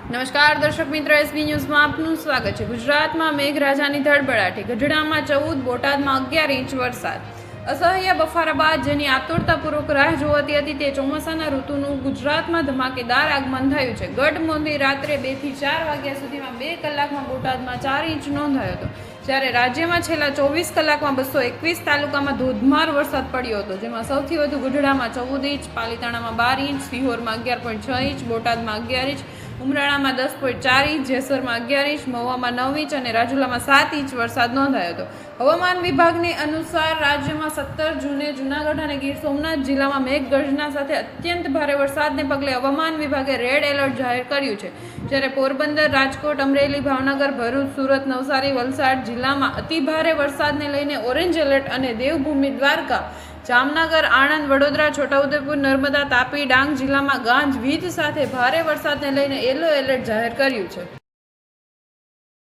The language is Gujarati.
નમસ્કાર દર્શક મિત્રો, એસબી ન્યૂઝમાં આપનું સ્વાગત છે। ગુજરાતમાં મેઘરાજાની ધડબડાટી, ગઢડામાં 14, બોટાદમાં 11 ઇંચ વરસાદ। અસહ્ય બફારા બાદ જેની આતુરતાપૂર્વક રાહ જોવાતી હતી તે ચોમાસાના ઋતુનું ગુજરાતમાં ધમાકેદાર આગમન થયું છે। ગઢ મોડી રાત્રે 2 થી 4 વાગ્યા સુધીમાં 2 કલાકમાં બોટાદમાં 4 ઇંચ નોંધાયો હતો, જ્યારે રાજ્યમાં છેલ્લા 24 કલાકમાં 221 તાલુકામાં ધોધમાર વરસાદ પડ્યો હતો, જેમાં સૌથી વધુ ગઢડામાં 14 ઇંચ, પાલીતાણામાં 12 ઇંચ, સિહોરમાં 11.6 ઇંચ, બોટાદમાં 11 ઇંચ, ઉમરાળામાં 10.4 ઇંચ, જેસરમાં 11 ઇંચ, મહુવામાં 9 ઇંચ અને રાજુલામાં 7 ઇંચ વરસાદ નોંધાયો હતો। હવામાન વિભાગની અનુસાર રાજ્યમાં 17 જૂને જૂનાગઢ અને ગીર સોમનાથ જિલ્લામાં મેઘગર્જના સાથે અત્યંત ભારે વરસાદને પગલે હવામાન વિભાગે રેડ એલર્ટ જાહેર કર્યું છે, જ્યારે પોરબંદર, રાજકોટ, અમરેલી, ભાવનગર, ભરૂચ, સુરત, નવસારી, વલસાડ જિલ્લામાં અતિભારે વરસાદને લઈને ઓરેન્જ એલર્ટ અને દેવભૂમિ દ્વારકા, જામનગર, આણંદ, વડોદરા, છોટાઉદેપુર, નર્મદા, તાપી, ડાંગ જિલ્લામાં ગાજવીજ સાથે ભારે વરસાદને લઈને યલો એલર્ટ જાહેર કર્યું છે।